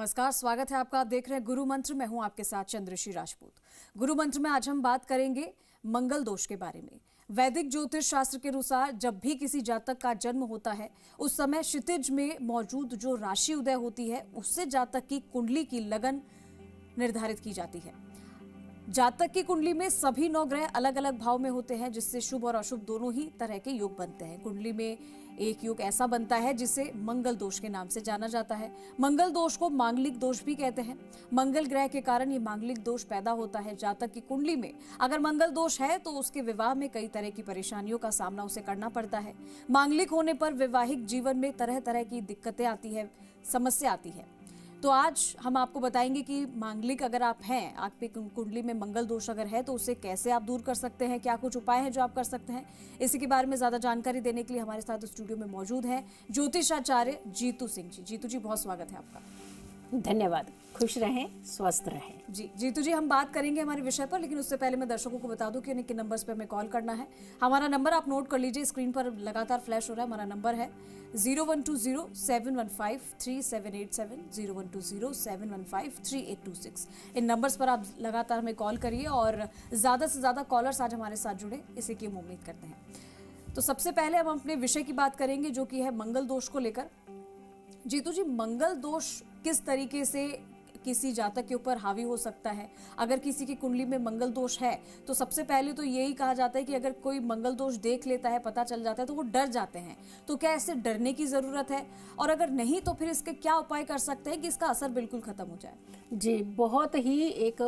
नमस्कार, स्वागत है आपका। आप देख रहे हैं गुरु मंत्र। मैं हूं आपके साथ चंद्रश्री राजपूत। गुरु मंत्र में आज हम बात करेंगे मंगल दोष के बारे में। वैदिक ज्योतिष शास्त्र के अनुसार जब भी किसी जातक का जन्म होता है उस समय क्षितिज में मौजूद जो राशि उदय होती है उससे जातक की कुंडली की लगन निर्धारित की जाती है। जातक की कुंडली में सभी 9 ग्रह अलग अलग भाव में होते हैं, जिससे शुभ और अशुभ दोनों ही तरह के योग बनते हैं। कुंडली में एक योग ऐसा बनता है जिसे मंगल दोष के नाम से जाना जाता है। मंगल दोष को मांगलिक दोष भी कहते हैं। मंगल ग्रह के कारण ये मांगलिक दोष पैदा होता है। जातक की कुंडली में अगर मंगल दोष है तो उसके विवाह में कई तरह की परेशानियों का सामना उसे करना पड़ता है। मांगलिक होने पर वैवाहिक जीवन में तरह तरह की दिक्कतें आती है, समस्या आती है। तो आज हम आपको बताएंगे कि मांगलिक अगर आप हैं, आपकी कुंडली में मंगल दोष अगर है तो उसे कैसे आप दूर कर सकते हैं, क्या कुछ उपाय हैं जो आप कर सकते हैं। इसी के बारे में ज्यादा जानकारी देने के लिए हमारे साथ स्टूडियो में मौजूद हैं ज्योतिषाचार्य जीतू सिंह जी। जीतू जी, बहुत स्वागत है आपका। धन्यवाद। खुश रहें, स्वस्थ रहें। जी जीतू जी, हम बात करेंगे हमारे विषय पर, लेकिन उससे पहले मैं दर्शकों को बता दूं कि उन्हें किन नंबर्स पर हमें कॉल करना है। हमारा नंबर आप नोट कर लीजिए, स्क्रीन पर लगातार फ्लैश हो रहा है। हमारा नंबर है 0120-715-3787, 0120-715-3826। इन नंबर्स पर आप लगातार हमें कॉल करिए और ज्यादा से ज्यादा कॉलर्स आज हमारे साथ जुड़े, इसी की हम उम्मीद करते हैं। तो सबसे पहले हम अपने विषय की बात करेंगे जो कि है मंगल दोष को लेकर। जीतू जी, मंगल दोष किस तरीके से किसी जातक के ऊपर हावी हो सकता है? अगर किसी की कुंडली में मंगल दोष है तो सबसे पहले तो यही कहा जाता है कि अगर कोई मंगल दोष देख लेता है, पता चल जाता है, तो वो डर जाते हैं। तो क्या इससे डरने की जरूरत है? और अगर नहीं तो फिर इसके क्या उपाय कर सकते हैं कि इसका असर बिल्कुल खत्म हो जाए? जी, बहुत ही एक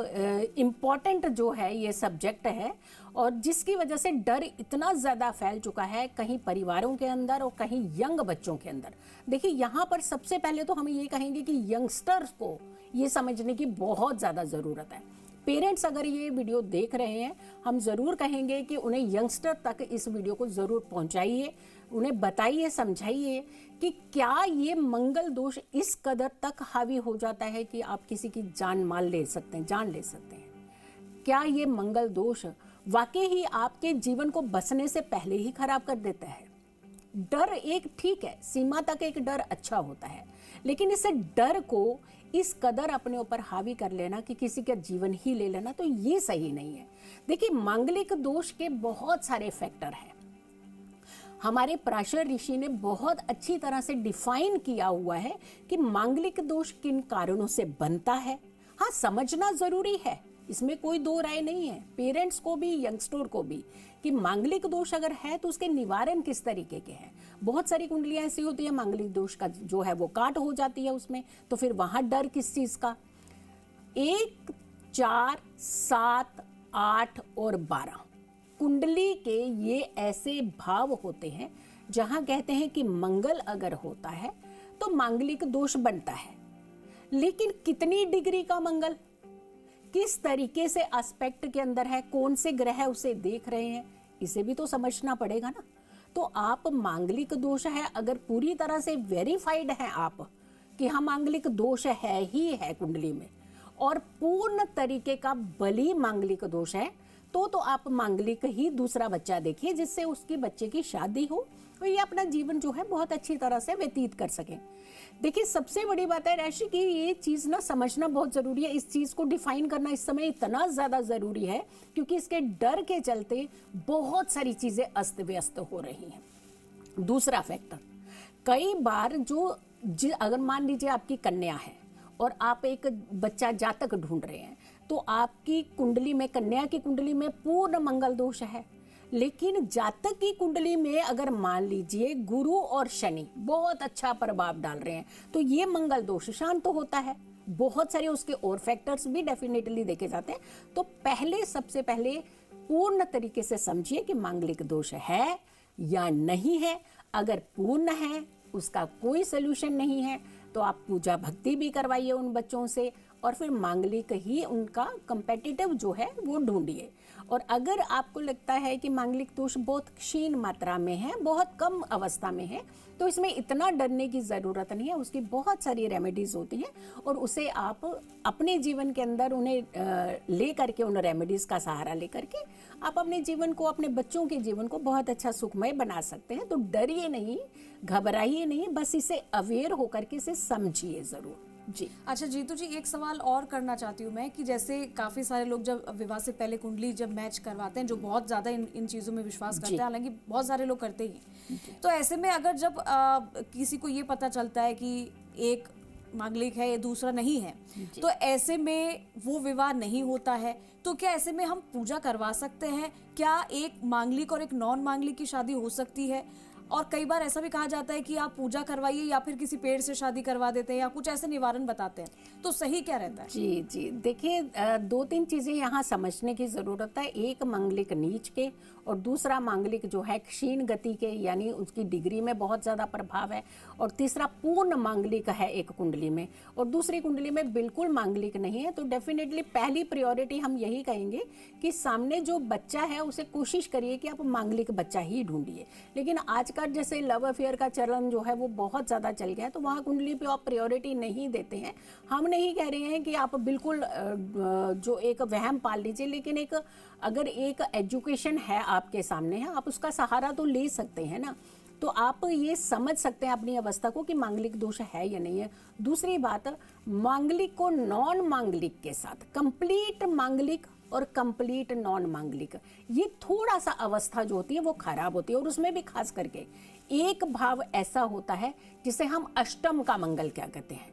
इम्पॉर्टेंट जो है ये सब्जेक्ट है, और जिसकी वजह से डर इतना ज़्यादा फैल चुका है कहीं परिवारों के अंदर और कहीं यंग बच्चों के अंदर। देखिए, यहाँ पर सबसे पहले तो हम ये कहेंगे कि यंगस्टर्स को ये समझने की बहुत ज़्यादा ज़रूरत है। पेरेंट्स अगर ये वीडियो देख रहे हैं, हम ज़रूर कहेंगे कि उन्हें यंगस्टर तक इस वीडियो को ज़रूर पहुंचाइए, उन्हें बताइए, समझाइए कि क्या ये मंगल दोष इस कदर तक हावी हो जाता है कि आप किसी की जान ले सकते हैं। क्या ये मंगल दोष वाकई ही आपके जीवन को बसने से पहले ही खराब कर देता है? डर एक ठीक है, सीमा तक एक डर अच्छा होता है, लेकिन इस डर को इस कदर अपने ऊपर हावी कर लेना कि किसी का जीवन ही ले लेना, तो ये सही नहीं है। देखिए, मांगलिक दोष के बहुत सारे फैक्टर हैं। हमारे पराशर ऋषि ने बहुत अच्छी तरह से डिफाइन किया हुआ है कि मांगलिक दोष किन कारणों से बनता है। हाँ, समझना जरूरी है, इसमें कोई दो राय नहीं है, पेरेंट्स को भी, यंगस्टर को भी, कि मांगलिक दोष अगर है तो उसके निवारण किस तरीके के हैं। बहुत सारी कुंडलियां ऐसी होती है मांगलिक दोष का जो है वो काट हो जाती है उसमें, तो फिर वहां डर किस चीज का? 1, 4, 7, 8 और 12 कुंडली के ये ऐसे भाव होते हैं जहां कहते हैं कि मंगल अगर होता है तो मांगलिक दोष बनता है। लेकिन कितनी डिग्री का मंगल, किस तरीके से एस्पेक्ट के अंदर है, कौन से ग्रह उसे देख रहे हैं, इसे भी तो समझना पड़ेगा ना। तो आप मांगलिक दोष है अगर पूरी तरह से वेरीफाइड है आप कि हाँ मांगलिक दोष है ही है कुंडली में, और पूर्ण तरीके का बली मांगलिक दोष है, तो आप मांगलिक ही दूसरा बच्चा देखिए जिससे उसकी बच्चे की शादी हो और ये अपना जीवन जो है बहुत अच्छी तरह से व्यतीत कर सके। देखिए, सबसे बड़ी बात है राशि की ये चीज ना समझना बहुत जरूरी है। इस चीज को डिफाइन करना इस समय इतना ज्यादा जरूरी है क्योंकि इसके डर के चलते बहुत सारी चीजें अस्त व्यस्त हो रही हैं। दूसरा फैक्टर, कई बार अगर मान लीजिए आपकी कन्या है और आप एक बच्चा जातक ढूंढ रहे हैं, तो आपकी कुंडली में, कन्या की कुंडली में पूर्ण मंगल दोष है, लेकिन जातक की कुंडली में अगर मान लीजिए गुरु और शनि बहुत अच्छा प्रभाव डाल रहे हैं, तो ये मंगल दोष शांत होता है। बहुत सारे उसके और फैक्टर्स भी डेफिनेटली देखे जाते हैं। तो सबसे पहले पूर्ण तरीके से समझिए कि मांगलिक दोष है या नहीं है। अगर पूर्ण है, उसका कोई सोल्यूशन नहीं है, तो आप पूजा भक्ति भी करवाइए उन बच्चों से, और फिर मांगलिक ही उनका कंपेटिटिव जो है वो ढूंढिए। और अगर आपको लगता है कि मांगलिक दोष बहुत क्षीण मात्रा में है, बहुत कम अवस्था में है, तो इसमें इतना डरने की ज़रूरत नहीं है। उसकी बहुत सारी रेमेडीज़ होती हैं और उसे आप अपने जीवन के अंदर उन्हें ले करके, उन रेमेडीज़ का सहारा ले करके आप अपने जीवन को, अपने बच्चों के जीवन को बहुत अच्छा सुखमय बना सकते हैं। तो डरिए नहीं, घबराइए नहीं, बस इसे अवेयर होकर के इसे समझिए ज़रूर। जी। अच्छा जीतू जी, एक सवाल और करना चाहती हूँ मैं कि जैसे काफी सारे लोग जब विवाह से पहले कुंडली जब मैच करवाते हैं, जो बहुत ज्यादा इन चीजों में विश्वास करते जी। हैं, हालांकि बहुत सारे लोग करते ही हैं। तो ऐसे में अगर जब किसी को ये पता चलता है कि एक मांगलिक है, ये दूसरा नहीं है, तो ऐसे में वो विवाह नहीं होता है, तो क्या ऐसे में हम पूजा करवा सकते हैं? क्या एक मांगलिक और एक नॉन मांगलिक की शादी हो सकती है? और कई बार ऐसा भी कहा जाता है कि आप पूजा करवाइए या फिर किसी पेड़ से शादी करवा देते हैं या कुछ ऐसे निवारण बताते हैं, तो सही क्या रहता है? जी जी, देखिए 2-3 चीजें यहाँ समझने की जरूरत है। एक मांगलिक नीच के और दूसरा मांगलिक जो है क्षीण गति के, यानी उसकी डिग्री में बहुत ज्यादा प्रभाव है, और तीसरा पूर्ण मांगलिक है एक कुंडली में और दूसरी कुंडली में बिल्कुल मांगलिक नहीं है। तो डेफिनेटली पहली प्रायोरिटी हम यही कहेंगे कि सामने जो बच्चा है उसे कोशिश करिए कि आप मांगलिक बच्चा ही ढूंढिए। लेकिन आजकल जैसे लव अफेयर का चलन जो है वो बहुत ज्यादा चल गया है, तो वहाँ कुंडली पे आप प्रायोरिटी नहीं देते हैं। हम नहीं कह रहे हैं कि आप बिल्कुल जो एक वहम पाल लीजिए, लेकिन एक अगर एक एजुकेशन है आपके सामने है, आप उसका सहारा तो ले सकते हैं ना। तो आप ये समझ सकते हैं अपनी अवस्था को कि मांगलिक दोष है या नहीं है। दूसरी बात, मांगलिक को नॉन मांगलिक के साथ, कंप्लीट मांगलिक और कंप्लीट नॉन मांगलिक, ये थोड़ा सा अवस्था जो होती है वो खराब होती है। और उसमें भी खास करके एक भाव ऐसा होता है जिसे हम अष्टम का मंगल क्या कहते हैं।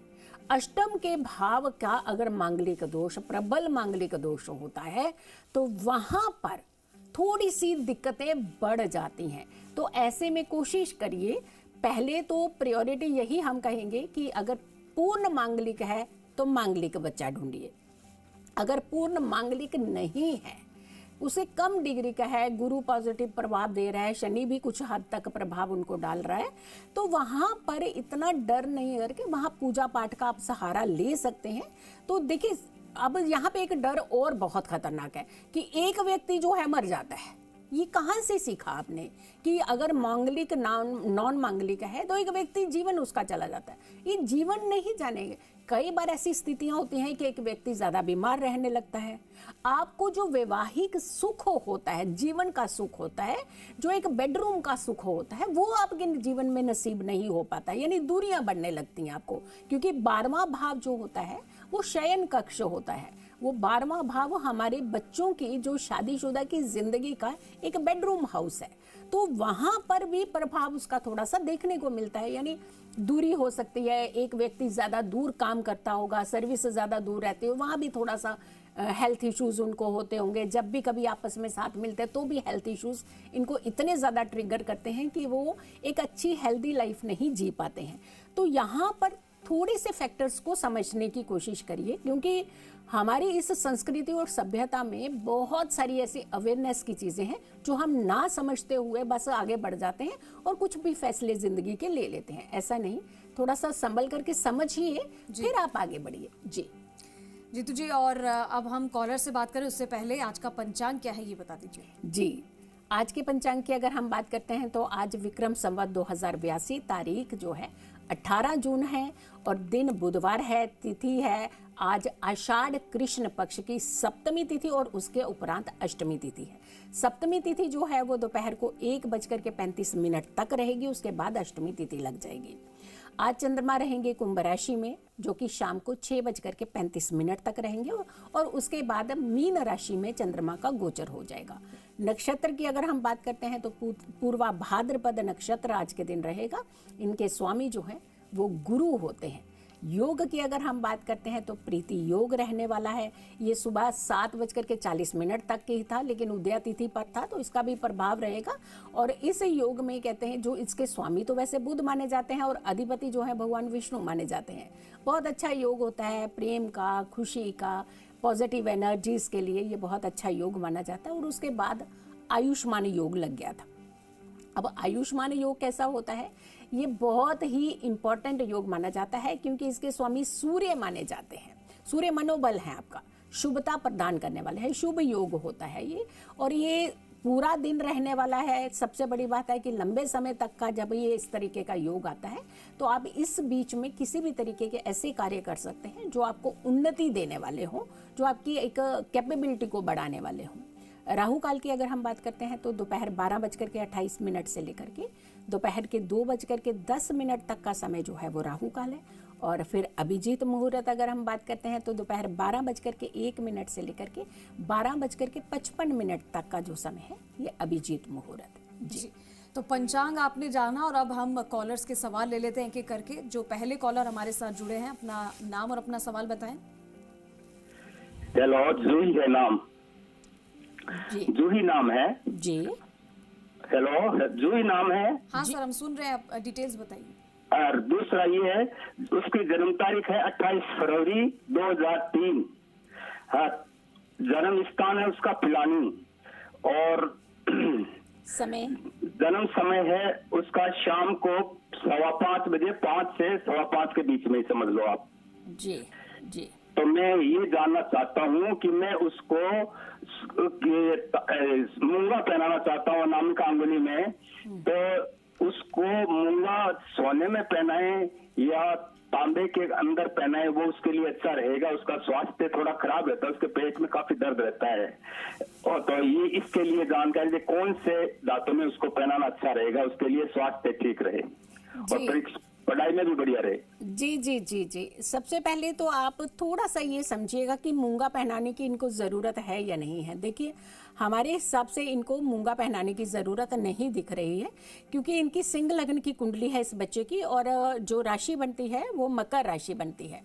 अष्टम के भाव का अगर मांगलिक दोष, प्रबल मांगलिक दोष होता है, तो वहां पर थोड़ी सी दिक्कतें बढ़ जाती हैं। तो ऐसे में कोशिश करिए, पहले तो प्रायोरिटी यही हम कहेंगे कि अगर पूर्ण मांगलिक है तो मांगलिक बच्चा ढूंढिए। अगर पूर्ण मांगलिक नहीं है, उसे कम डिग्री का है, गुरु पॉजिटिव प्रभाव दे रहा है, शनि भी कुछ हद तक प्रभाव उनको डाल रहा है, तो वहां पर इतना डर नहीं करके वहां पूजा पाठ का आप सहारा ले सकते हैं। तो देखिए, अब यहाँ पे एक डर और बहुत खतरनाक है कि एक व्यक्ति जो है मर जाता है। ये कहाँ से सीखा आपने कि अगर मांगलिक नॉन मांगलिक है तो एक व्यक्ति जीवन उसका चला जाता है? ये जीवन नहीं जानेंगे। कई बार ऐसी स्थितियां होती हैं कि एक व्यक्ति ज्यादा बीमार रहने लगता है। आपको जो वैवाहिक सुख होता है, जीवन का सुख होता है, जो एक बेडरूम का सुख होता है, वो आपके जीवन में नसीब नहीं हो पाता, यानी दूरियां बढ़ने लगती हैं आपको। क्योंकि 12वां भाव जो होता है वो शयन कक्ष होता है। वो 12वां भाव हमारे बच्चों की जो शादीशुदा की जिंदगी का एक बेडरूम हाउस है। तो वहां पर भी प्रभाव उसका थोड़ा सा देखने को मिलता है, यानी दूरी हो सकती है। एक व्यक्ति ज्यादा दूर काम करता होगा, सर्विस से ज्यादा दूर रहते हो, वहां भी थोड़ा सा हेल्थ इश्यूज उनको होते होंगे। जब भी कभी आपस में साथ मिलते हैं तो भी हेल्थ इश्यूज इनको इतने ज्यादा ट्रिगर करते हैं कि वो एक अच्छी हेल्दी लाइफ नहीं जी पाते हैं। तो यहाँ पर थोड़े से फैक्टर्स को समझने की कोशिश करिए, क्योंकि हमारी इस संस्कृति और सभ्यता में बहुत सारी ऐसी अवेयरनेस की चीजें हैं जो हम ना समझते हुए बस आगे बढ़ जाते हैं और कुछ भी फैसले जिंदगी के ले लेते हैं। ऐसा नहीं, थोड़ा सा संभल करके समझिए, फिर आप आगे बढ़िए। जी जीतू जी, और अब हम कॉलर से बात करें उससे पहले आज का पंचांग क्या है ये बता दीजिए। जी, आज के पंचांग की अगर हम बात करते हैं तो आज विक्रम संवत 2082, तारीख जो है 18 जून है और दिन बुधवार है, तिथि है आज आषाढ़ कृष्ण पक्ष की सप्तमी तिथि और उसके उपरांत अष्टमी तिथि है। सप्तमी तिथि जो है वो दोपहर को 1:35 तक रहेगी, उसके बाद अष्टमी तिथि लग जाएगी। आज चंद्रमा रहेंगे कुंभ राशि में, जो कि शाम को 6:35 तक रहेंगे और उसके बाद मीन राशि में चंद्रमा का गोचर हो जाएगा। नक्षत्र की अगर हम बात करते हैं तो पूर्वा भाद्रपद नक्षत्र आज के दिन रहेगा। इनके स्वामी जो हैं वो गुरु होते हैं। योग की अगर हम बात करते हैं तो प्रीति योग रहने वाला है। ये सुबह 7:40 तक की था, लेकिन उदया तिथि पर था तो इसका भी प्रभाव रहेगा। और इस योग में कहते हैं जो इसके स्वामी तो वैसे बुध माने जाते हैं और अधिपति जो है भगवान विष्णु माने जाते हैं। बहुत अच्छा योग होता है, प्रेम का, खुशी का, पॉजिटिव एनर्जीज के लिए ये बहुत अच्छा योग माना जाता है। और उसके बाद आयुष्मान योग लग गया था। अब आयुष्मान योग कैसा होता है? ये बहुत ही इंपॉर्टेंट योग माना जाता है, क्योंकि इसके स्वामी सूर्य माने जाते हैं। सूर्य मनोबल है आपका, शुभता प्रदान करने वाले हैं, शुभ योग होता है ये। और ये पूरा दिन रहने वाला है। सबसे बड़ी बात है कि लंबे समय तक का जब ये इस तरीके का योग आता है तो आप इस बीच में किसी भी तरीके के ऐसे कार्य कर सकते हैं जो आपको उन्नति देने वाले हों, जो आपकी एक कैपेबिलिटी को बढ़ाने वाले हों। राहु काल की अगर हम बात करते हैं तो दोपहर 12:28 से लेकर के दोपहर के 2:10 तक का समय जो है वो राहु काल है। और फिर अभिजीत मुहूर्त अगर हम बात करते हैं तो दोपहर 12:01 से लेकर के 12:55 तक का जो समय है ये अभिजीत मुहूर्त। जी, तो पंचांग आपने जाना और अब हम कॉलर्स के सवाल ले लेते हैं एक एक करके। जो पहले कॉलर हमारे साथ जुड़े हैं, अपना नाम और अपना सवाल बताएं। हेलो, जूही है नाम। जी जूही नाम है जी। हेलो, जूही नाम है। हाँ सर, हम सुन रहे हैं, आप डिटेल्स बताइए। और दूसरा ये है, उसकी जन्म तारीख है 28 फरवरी 2003। हाँ, जन्म स्थान है उसका पिलानी, और समय जन्म समय है उसका शाम को 5:15 बजे, 5 से 5:15 के बीच में, समझ लो आप। जी जी। तो मैं ये जानना चाहता हूँ कि मैं उसको मूंगा पहनाना चाहता हूँ अनामिका अंगुली में, तो उसको मूंगा सोने में पहनाए या तांबे के अंदर पहनाए, वो उसके लिए अच्छा रहेगा? उसका स्वास्थ्य थोड़ा खराब रहता है, उसके पेट में काफी दर्द रहता है, और तो ये इसके लिए जानकारी दे, कौन से धातु में उसको पहनाना अच्छा रहेगा, उसके लिए स्वास्थ्य ठीक रहे और पढ़ाई में भी बढ़िया रहे। जी जी जी जी। सबसे पहले तो आप थोड़ा सा ये समझिएगा कि मूंगा पहनाने की इनको ज़रूरत है या नहीं है। देखिए, हमारे हिसाब से इनको मूंगा पहनाने की ज़रूरत नहीं दिख रही है, क्योंकि इनकी सिंह लग्न की कुंडली है इस बच्चे की, और जो राशि बनती है वो मकर राशि बनती है।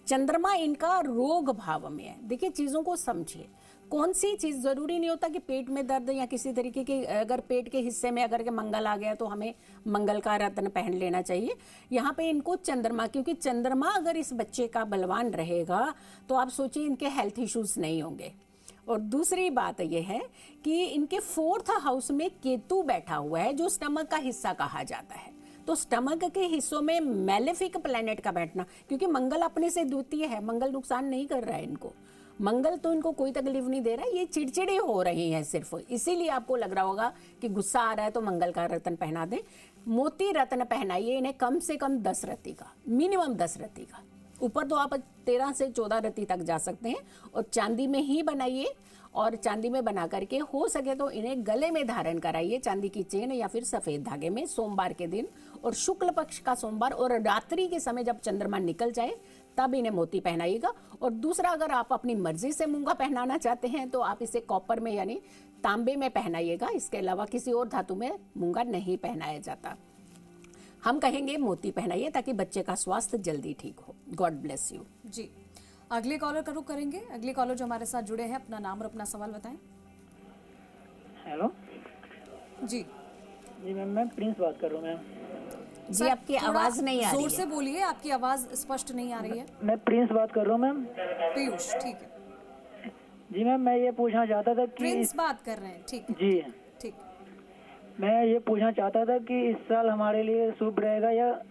चंद्रमा इनका रोग भाव में है। देखिए, चीज़ों को समझिए, कौन सी चीज़, ज़रूरी नहीं होता कि पेट में दर्द या किसी तरीके की, अगर पेट के हिस्से में अगर के मंगल आ गया तो हमें मंगल का रत्न पहन लेना चाहिए। यहाँ पे इनको चंद्रमा, क्योंकि चंद्रमा अगर इस बच्चे का बलवान रहेगा तो आप सोचिए इनके हेल्थ इश्यूज नहीं होंगे। और दूसरी बात यह है कि इनके 4th हाउस में केतु बैठा हुआ है, जो स्टमक का हिस्सा कहा जाता है। तो स्टमक के हिस्सों में मैलेफिक प्लैनेट का बैठना, क्योंकि मंगल अपने से द्वितीय है, मंगल नुकसान नहीं कर रहा है इनको, मंगल तो इनको कोई तकलीफ नहीं दे रहा है, ये चिड़चिड़े हो रही हैं सिर्फ, इसीलिए आपको लग रहा होगा कि गुस्सा आ रहा है तो मंगल का रत्न पहना दें। मोती रत्न पहनाइए इन्हें, कम से कम 10 रत्ती का, मिनिमम 10 रत्ती का, ऊपर तो आप 13 से 14 रत्ती तक जा सकते हैं, और चांदी में ही बनाइए, और चांदी में बना करके हो सके तो इन्हें गले में धारण कराइए, चांदी की चेन या फिर सफेद धागे में, सोमवार के दिन और शुक्ल पक्ष का सोमवार, और रात्रि के समय जब चंद्रमा निकल जाए तब इन्हें मोती पहनाइएगा। और दूसरा, अगर आप अपनी मर्जी से मूंगा पहनाना चाहते हैं तो आप इसे कॉपर में यानी तांबे में पहनाइएगा, इसके अलावा किसी और धातु में मूंगा नहीं पहनाया जाता। हम कहेंगे मोती पहनाइए ताकि बच्चे का स्वास्थ्य जल्दी ठीक हो। God bless you. जी, अगले कॉलर का रुख करेंगे। अगले कॉलर जो हमारे साथ जुड़े हैं, अपना नाम और अपना सवाल बताएं। हेलो जी जी मैम, मैं प्रिंस बात कर रहा हूँ मैम। जी, आपकी आवाज नहीं आ रही है, जोर से बोलिए, आपकी आवाज स्पष्ट नहीं आ रही है। मैं प्रिंस बात कर रहा हूँ मैम। पीयूष, ठीक है जी मैम, मैं ये पूछना चाहता था कि प्रिंस बात कर रहे हैं, ठीक है जी ठीक। मैं ये पूछना चाहता था कि इस साल हमारे लिए शुभ रहेगा या?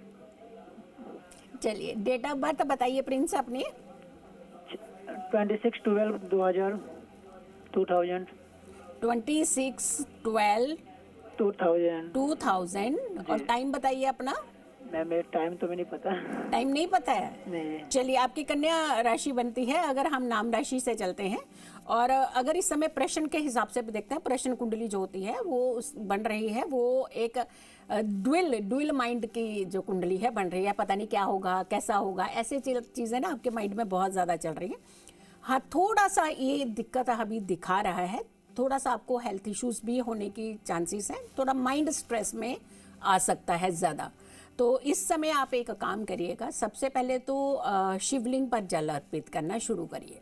चलिए, डेट ऑफ बर्थ बताइए प्रिंस अपनी। 26/12/2000 26/12/2000 और टाइम बताइए अपना। मैम टाइम तो नहीं पता। टाइम नहीं पता है? नहीं। चलिए, आपकी कन्या राशि बनती है अगर हम नाम राशि से चलते हैं, और अगर इस समय प्रश्न के हिसाब से भी देखते हैं, प्रश्न कुंडली जो होती है वो बन रही है, वो एक ड्विल माइंड की जो कुंडली है बन रही है। पता नहीं क्या होगा, कैसा होगा, ऐसे चीज़ें ना आपके माइंड में बहुत ज़्यादा चल रही है। हाँ, थोड़ा सा ये दिक्कत अभी दिखा रहा है, थोड़ा सा आपको हेल्थ इश्यूज भी होने की चांसेस हैं, थोड़ा माइंड स्ट्रेस में आ सकता है ज़्यादा। तो इस समय आप एक काम करिएगा, सबसे पहले तो शिवलिंग पर जल अर्पित करना शुरू करिए।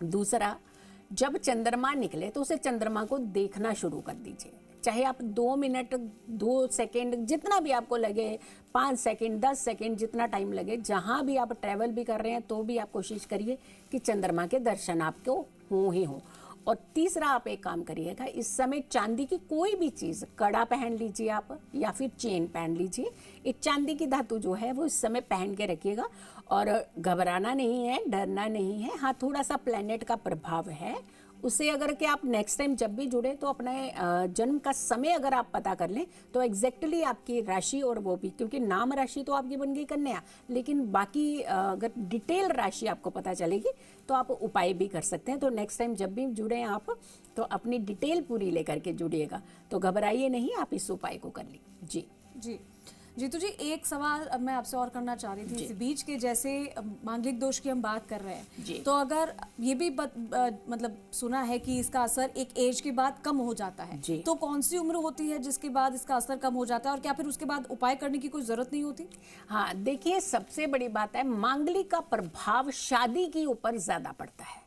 दूसरा, जब चंद्रमा निकले तो उसे चंद्रमा को देखना शुरू कर दीजिए, चाहे आप 2 मिनट 2 सेकेंड जितना भी आपको लगे, 5 सेकेंड 10 सेकेंड जितना टाइम लगे, जहाँ भी आप ट्रैवल भी कर रहे हैं तो भी आप कोशिश करिए कि चंद्रमा के दर्शन आपको हो ही हो। और तीसरा, आप एक काम करिएगा, इस समय चांदी की कोई भी चीज़, कड़ा पहन लीजिए आप या फिर चेन पहन लीजिए, एक चांदी की धातु जो है वो इस समय पहन के रखिएगा। और घबराना नहीं है, डरना नहीं है। हाँ, थोड़ा सा प्लैनेट का प्रभाव है, उससे अगर कि आप नेक्स्ट टाइम जब भी जुड़े तो अपने जन्म का समय अगर आप पता कर लें तो एग्जैक्टली आपकी राशि, और वो भी क्योंकि नाम राशि तो आपकी बन गई कन्या, लेकिन बाकी अगर डिटेल राशि आपको पता चलेगी तो आप उपाय भी कर सकते हैं। तो नेक्स्ट टाइम जब भी जुड़े आप तो अपनी डिटेल पूरी लेकर के जुड़िएगा, तो घबराइए नहीं, आप इस उपाय को कर लीजिए। जी जी, जीतू जी, एक सवाल अब मैं आपसे और करना चाह रही थी इस बीच के, जैसे मांगलिक दोष की हम बात कर रहे हैं, तो अगर ये भी मतलब सुना है कि इसका असर एक एज के बाद कम हो जाता है, तो कौन सी उम्र होती है जिसके बाद इसका असर कम हो जाता है, और क्या फिर उसके बाद उपाय करने की कोई जरूरत नहीं होती? हाँ, देखिए, सबसे बड़ी बात है, मांगलिक का प्रभाव शादी के ऊपर ज्यादा पड़ता है।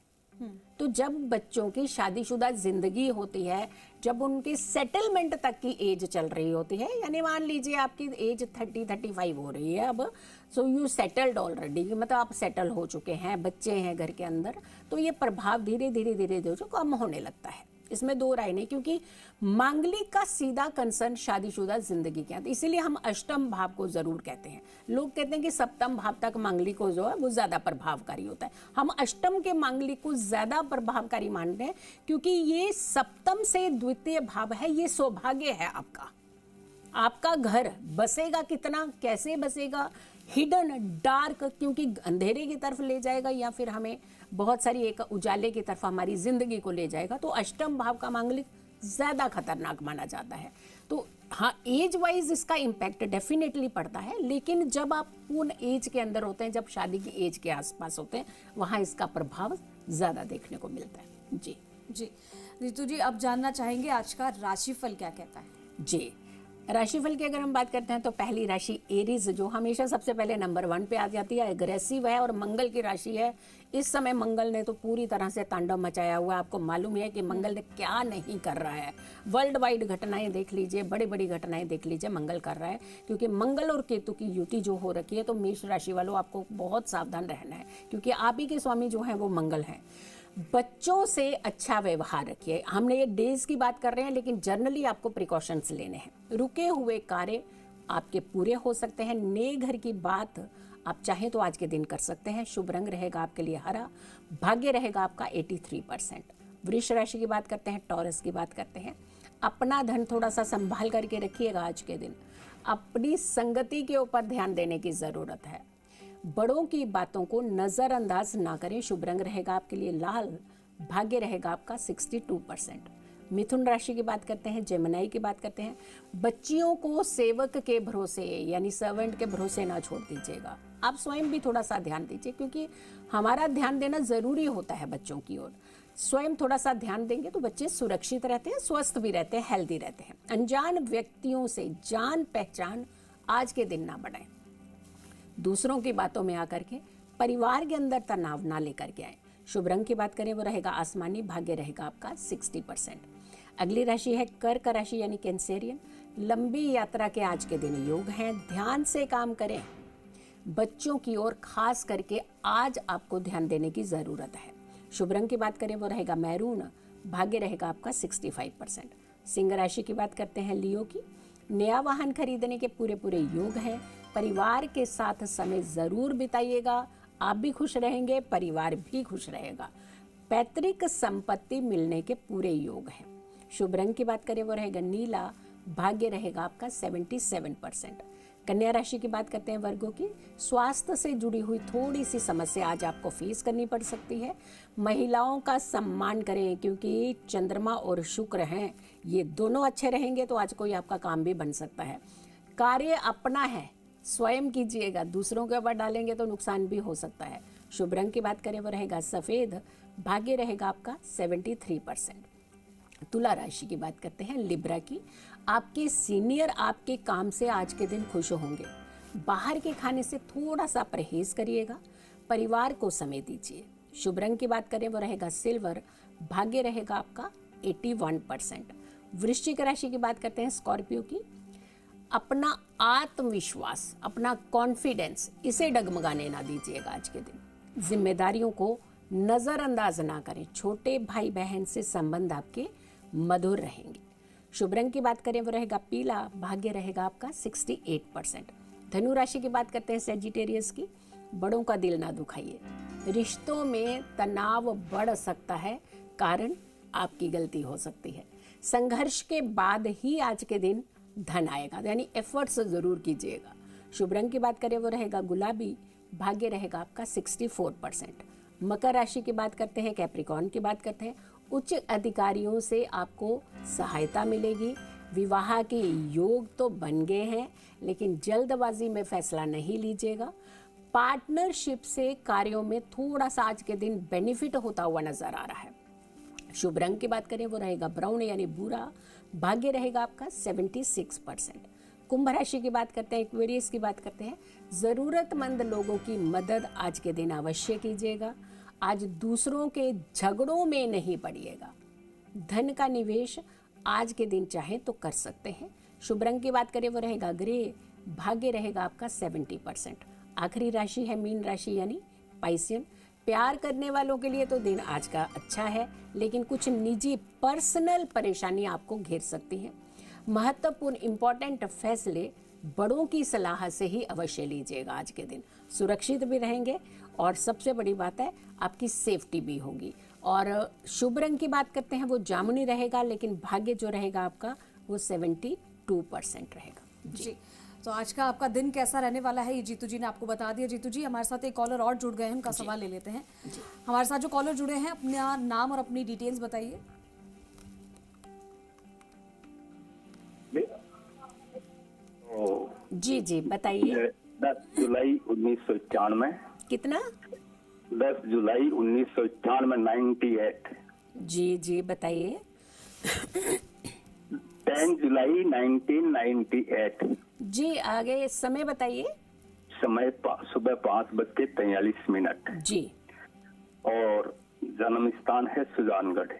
तो जब बच्चों की शादीशुदा जिंदगी होती है, जब उनके सेटलमेंट तक की एज चल रही होती है, यानी मान लीजिए आपकी एज 30-35 हो रही है अब, सो यू सेटल्ड ऑलरेडी, मतलब आप सेटल हो चुके हैं, बच्चे हैं घर के अंदर, तो ये प्रभाव धीरे धीरे जो कम होने लगता है, इसमें दो राय नहीं, क्योंकि मांगलिक का सीधा कंसर्न शादीशुदा जिंदगी के अंदर, इसीलिए हम अष्टम भाव को जरूर कहते हैं। लोग कहते हैं कि सप्तम भाव तक मांगलिक को जो है वो ज्यादा प्रभावकारी होता है, हम अष्टम के मांगलिक को ज्यादा प्रभावकारी मानते हैं, क्योंकि ये सप्तम से द्वितीय भाव है, ये सौभाग्य है आपका। आपका घर बसेगा कितना, कैसे बसेगा, हिडन, डार्क, क्योंकि अंधेरे की तरफ ले जाएगा या फिर हमें बहुत सारी एक उजाले की तरफ हमारी जिंदगी को ले जाएगा, तो अष्टम भाव का मांगलिक ज्यादा खतरनाक माना जाता है। तो हाँ, एज वाइज इसका इम्पैक्ट डेफिनेटली पड़ता है, लेकिन जब आप पूर्ण एज के अंदर होते हैं, जब शादी की एज के आसपास होते हैं, वहां इसका प्रभाव ज्यादा देखने को मिलता है। जी जी रितु जी, अब जानना चाहेंगे आज का राशिफल क्या कहता है? जी, राशिफल की अगर हम बात करते हैं तो पहली राशि एरीज, जो हमेशा सबसे पहले नंबर 1 पे आ जाती है, एग्रेसिव है और मंगल की राशि है। इस समय मंगल ने तो पूरी तरह से तांडव मचाया हुआ है। आपको मालूम है कि मंगल ने क्या नहीं कर रहा है। वर्ल्ड वाइड घटनाएं देख लीजिए, बड़ी बड़ी घटनाएं देख लीजिए, मंगल कर रहा है, क्योंकि मंगल और केतु की युति जो हो रखी है, तो मेष राशि वालों आपको बहुत सावधान रहना है, क्योंकि आप ही के स्वामी जो है वो मंगल है। बच्चों से अच्छा व्यवहार रखिए। हमने ये डेज की बात कर रहे हैं, लेकिन जनरली आपको प्रिकॉशंस लेने हैं। रुके हुए कार्य आपके पूरे हो सकते हैं। नए घर की बात आप चाहें तो आज के दिन कर सकते हैं। शुभ रंग रहेगा आपके लिए हरा। भाग्य रहेगा आपका 83%। वृष राशि की बात करते हैं, टॉरस की बात करते हैं। अपना धन थोड़ा सा संभाल करके रखिएगा आज के दिन। अपनी संगति के ऊपर ध्यान देने की जरूरत है। बड़ों की बातों को नजरअंदाज ना करें। शुभ रंग रहेगा आपके लिए लाल। भाग्य रहेगा आपका 62%। मिथुन राशि की बात करते हैं, जेमिनी की बात करते हैं। बच्चियों को सेवक के भरोसे यानी सर्वेंट के भरोसे ना छोड़ दीजिएगा। आप स्वयं भी थोड़ा सा ध्यान दीजिए, क्योंकि हमारा ध्यान देना जरूरी होता है बच्चों की ओर। स्वयं थोड़ा सा ध्यान देंगे तो बच्चे सुरक्षित रहते हैं, स्वस्थ भी रहते हैं, हेल्दी रहते हैं। अनजान व्यक्तियों से जान पहचान आज के दिन ना बढ़ाएं। दूसरों की बातों में आकर के परिवार के अंदर तनाव ना लेकर के आए। शुभ रंग की बात करें वो रहेगा आसमानी। भाग्य रहेगा आपका 60%। अगली राशि है कर्क राशि यानी कैंसेरियन। लंबी यात्रा के आज के दिन योग हैं। ध्यान से काम करें। बच्चों की ओर खास करके आज आपको ध्यान देने की जरूरत है। शुभ रंग की बात करें वो रहेगा मैरून। भाग्य रहेगा आपका 65%। सिंह राशि की बात करते हैं लियो की। नया वाहन खरीदने के पूरे योग हैं। परिवार के साथ समय जरूर बिताइएगा। आप भी खुश रहेंगे, परिवार भी खुश रहेगा। पैतृक संपत्ति मिलने के पूरे योग हैं। शुभ रंग की बात करें वो रहेगा नीला। भाग्य रहेगा आपका 77%। कन्या राशि की बात करते हैं वर्गों की। स्वास्थ्य से जुड़ी हुई थोड़ी सी समस्या आज आपको फेस करनी पड़ सकती है। महिलाओं का सम्मान करें, क्योंकि चंद्रमा और शुक्र हैं, ये दोनों अच्छे रहेंगे तो आज कोई आपका काम भी बन सकता है। कार्य अपना है, स्वयं कीजिएगा, दूसरों के ऊपर डालेंगे तो नुकसान भी हो सकता है। शुभ रंग की बात करें वो रहेगा सफेद। भाग्य रहेगा आपका 73%। तुला राशि की बात करते हैं लिब्रा की। आपके सीनियर आपके काम से आज के दिन खुश होंगे। बाहर के खाने से थोड़ा सा परहेज करिएगा। परिवार को समय दीजिए। शुभ रंग की बात करें वो रहेगा सिल्वर। भाग्य रहेगा आपका 81%। वृश्चिक राशि की बात करते हैं स्कॉर्पियो की। अपना आत्मविश्वास, अपना कॉन्फिडेंस, इसे डगमगाने ना दीजिएगा आज के दिन। जिम्मेदारियों को नजरअंदाज ना करें। छोटे भाई बहन से संबंध आपके मधुर रहेंगे। शुभ रंग की बात करें वो रहेगा पीला। भाग्य रहेगा आपका 68%। धनु राशि की बात करते हैं सेजिटेरियस की। बड़ों का दिल ना दुखाइए। रिश्तों में तनाव बढ़ सकता है, कारण आपकी गलती हो सकती है। संघर्ष के बाद ही आज के दिन धन आएगा, यानी एफर्ट्स जरूर कीजिएगा। शुभ रंग की बात करें वो रहेगा गुलाबी। भाग्य रहेगा आपका 64%। मकर राशि की बात करते हैं, कैप्रिकॉर्न की बात करते हैं। उच्च अधिकारियों से आपको सहायता मिलेगी। विवाह के योग तो बन गए हैं, लेकिन जल्दबाजी में फैसला नहीं लीजिएगा। पार्टनरशिप से कार्यों में थोड़ा सा आज के दिन बेनिफिट होता हुआ नजर आ रहा है। शुभ रंग की बात करें वो रहेगा ब्राउन यानी भूरा। भाग्य रहेगा आपका 76%। कुंभ राशि की बात करते हैं, एक्वेरियस की बात करते हैं। जरूरतमंद लोगों की मदद आज के दिन अवश्य कीजिएगा। आज दूसरों के झगड़ों में नहीं पड़िएगा। धन का निवेश आज के दिन चाहे तो कर सकते हैं। शुभ रंग की बात करें वो रहेगा ग्रे। भाग्य रहेगा आपका 70%। आखिरी राशि है मीन राशि यानी पाइसियन। प्यार करने वालों के लिए तो दिन आज का अच्छा है, लेकिन कुछ निजी पर्सनल परेशानी आपको घेर सकती है। महत्वपूर्ण इंपॉर्टेंट फैसले बड़ों की सलाह से ही अवश्य लीजिएगा। आज के दिन सुरक्षित भी रहेंगे और सबसे बड़ी बात है आपकी सेफ्टी भी होगी। और शुभ रंग की बात करते हैं वो जामुनी रहेगा, लेकिन भाग्य जो रहेगा आपका वो 72% रहेगा। जी, तो आज का आपका दिन कैसा रहने वाला है ये जीतू जी ने आपको बता दिया। जीतू जी, हमारे साथ एक कॉलर और जुड़ गए हैं, उनका सवाल ले लेते हैं। हमारे साथ जो कॉलर जुड़े हैं अपना नाम और अपनी डिटेल्स बताइए। जी जी बताइए। 10 जुलाई 1991। कितना? 10 जुलाई 1991, 98। जी जी बताइए। 10 जुलाई 1998। जी आगे समय बताइए। समय सुबह 5:43। जी। और जन्म स्थान है सुजानगढ़।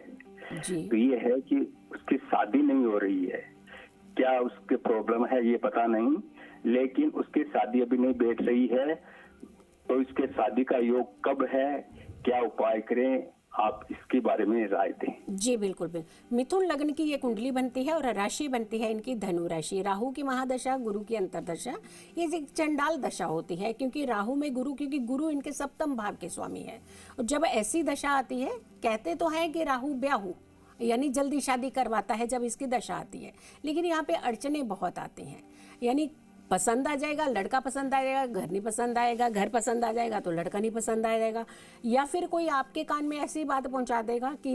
जी। तो ये है कि उसकी शादी नहीं हो रही है। क्या उसके प्रॉब्लम है ये पता नहीं, लेकिन उसकी शादी अभी नहीं बैठ रही है। तो इसके शादी का योग कब है, क्या उपाय करें, आप इसके बारे में राय दें। जी बिल्कुल बिल्कुल। मिथुन लग्न की ये कुंडली बनती है और राशि बनती है इनकी धनु राशि। राहु की महादशा, गुरु की अंतरदशा, ये एक चंडाल दशा होती है, क्योंकि राहु में गुरु, क्योंकि गुरु इनके सप्तम भाव के स्वामी है। और जब ऐसी दशा आती है, कहते तो है कि राहु ब्याहु यानी जल्दी शादी करवाता है जब इसकी दशा आती है, लेकिन यहाँ पे अड़चने बहुत आती हैं। यानी पसंद आ जाएगा, लड़का पसंद आ जाएगा, घर नहीं पसंद आएगा, घर पसंद आ जाएगा तो लड़का नहीं पसंद आ जाएगा, या फिर कोई आपके कान में ऐसी बात पहुंचा देगा कि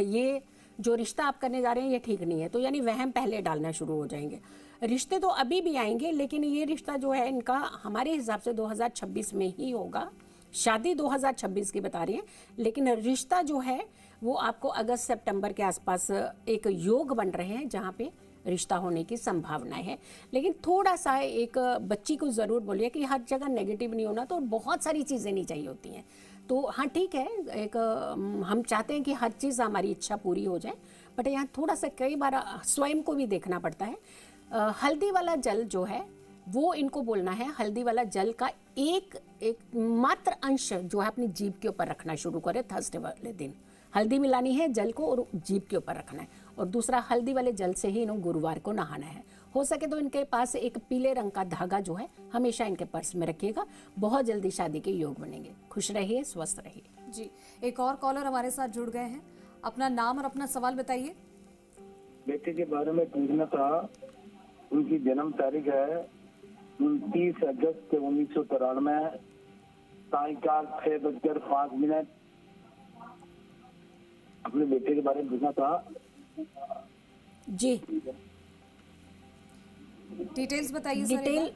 ये जो रिश्ता आप करने जा रहे हैं ये ठीक नहीं है, तो यानी वहम पहले डालना शुरू हो जाएंगे। रिश्ते तो अभी भी आएंगे, लेकिन ये रिश्ता जो है इनका हमारे हिसाब से 2026 में ही होगा। शादी 2026 की बता रही है, लेकिन रिश्ता जो है वो आपको अगस्त सितंबर के आसपास एक योग बन रहे हैं जहाँ पे रिश्ता होने की संभावनाएं है। लेकिन थोड़ा सा एक बच्ची को ज़रूर बोलिए कि हर जगह नेगेटिव नहीं होना, तो बहुत सारी चीज़ें नहीं चाहिए होती हैं। तो हाँ ठीक है, एक हम चाहते हैं कि हर चीज़ हमारी इच्छा पूरी हो जाए, बट यहाँ थोड़ा सा कई बार स्वयं को भी देखना पड़ता है। हल्दी वाला जल जो है वो इनको बोलना है, हल्दी वाला जल का एक मात्र अंश जो है अपनी जीभ के ऊपर रखना शुरू करें। थर्सडे वाले दिन हल्दी मिलानी है जल को और जीभ के ऊपर रखना है, और दूसरा हल्दी वाले जल से ही इन्होंने गुरुवार को नहाना है। हो सके तो इनके पास एक पीले रंग का धागा जो है हमेशा इनके पर्स में रखिएगा। बहुत जल्दी शादी के योग बनेंगे। खुश रहिए, स्वस्थ रहिए। जी, एक और कॉलर हमारे साथ जुड़ गए हैं, अपना नाम और अपना सवाल बताइए। बेटे के बारे में पूछना था। उनकी जन्म तारीख है 29 अगस्त 1993, सायकाल 6:05। अपने बेटे के बारे में पूछना था। जी डिटेल्स बताइए। डिटेल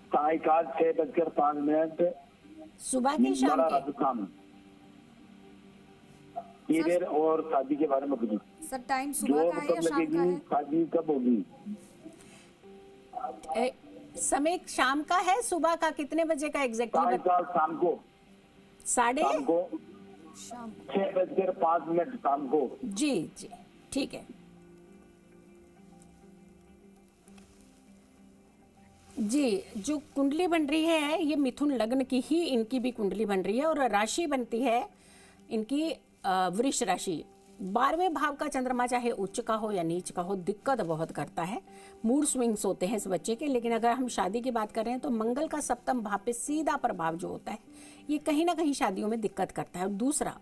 सायकाल 6:05, सुबह की शाम के राजस्थान। पीरियड और शादी के बारे में पूछना। सर टाइम सुबह का है या शाम का है? शादी कब होगी? समय शाम का है, सुबह का कितने बजे का एग्जैक्टली? सायकाल शाम को, साढ़े शाम को शाम 6:05 शाम को। जी जी ठीक है। जी, जो कुंडली बन रही है ये मिथुन लग्न की ही इनकी भी कुंडली बन रही है, और राशि बनती है इनकी वृष राशि। 12वें भाव का चंद्रमा चाहे उच्च का हो या नीच का हो, दिक्कत बहुत करता है। मूड स्विंग्स होते हैं इस बच्चे के। लेकिन अगर हम शादी की बात कर रहे हैं तो मंगल का सप्तम भाव पे सीधा प्रभाव जो होता है ये कहीं ना कहीं शादियों में दिक्कत करता है। और दूसरा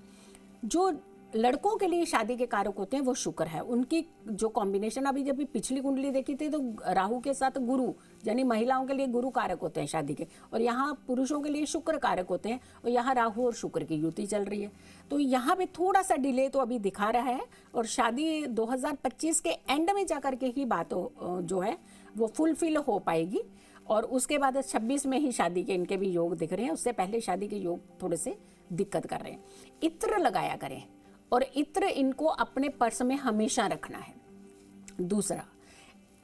जो लड़कों के लिए शादी के कारक होते हैं वो शुक्र है। उनकी जो कॉम्बिनेशन, अभी जब पिछली कुंडली देखी थी तो राहु के साथ गुरु, यानी महिलाओं के लिए गुरु कारक होते हैं शादी के, और यहाँ पुरुषों के लिए शुक्र कारक होते हैं, और यहाँ राहु और शुक्र की युति चल रही है। तो यहाँ पे थोड़ा सा डिले तो अभी दिखा रहा है, और शादी 2025 के एंड में जाकर के ही बात जो है वो फुलफिल हो पाएगी, और उसके बाद 26 में ही शादी के इनके भी योग दिख रहे हैं। उससे पहले शादी के योग थोड़े से दिक्कत कर रहे हैं। इत्र लगाया करें, और इत्र इनको अपने पर्स में हमेशा रखना है। दूसरा,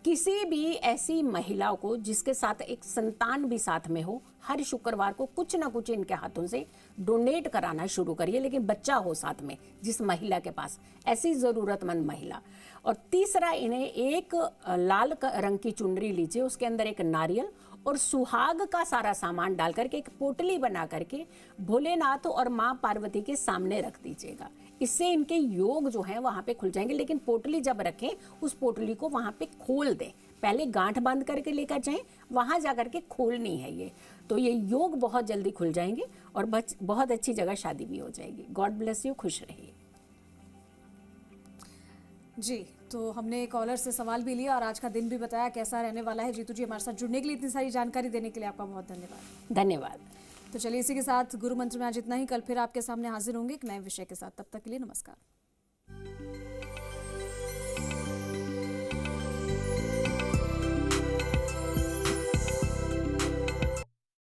किसी भी ऐसी महिला को जिसके साथ एक संतान भी साथ में हो, हर शुक्रवार को कुछ ना कुछ इनके हाथों से डोनेट कराना शुरू करिए, लेकिन बच्चा हो साथ में जिस महिला के पास, ऐसी ज़रूरतमंद महिला। और तीसरा, इन्हें एक लाल रंग की चुनरी लीजिए, उसके अंदर एक नारियल और सुहाग का सारा सामान डाल करके एक पोटली बना करके भोलेनाथ और माँ पार्वती के सामने रख दीजिएगा। इससे इनके योग जो हैं वहाँ पे खुल जाएंगे। लेकिन पोटली जब रखें, उस पोटली को वहाँ पे खोल दें, पहले गांठ बांध करके लेकर जाएं, वहाँ जा करके खोलनी है ये। तो ये योग बहुत जल्दी खुल जाएंगे और बहुत अच्छी जगह शादी भी हो जाएगी। गॉड ब्लेस यू, खुश रहिए। जी, तो हमने कॉलर से सवाल भी लिया और आज का दिन भी बताया कैसा रहने वाला है। जीतू जी, हमारे साथ जुड़ने के लिए, इतनी सारी जानकारी देने के लिए आपका बहुत धन्यवाद। धन्यवाद। तो चलिए, इसी के साथ गुरु मंत्र में आज इतना ही। कल फिर आपके सामने हाजिर होंगे एक नए विषय के साथ। तब तक के लिए नमस्कार।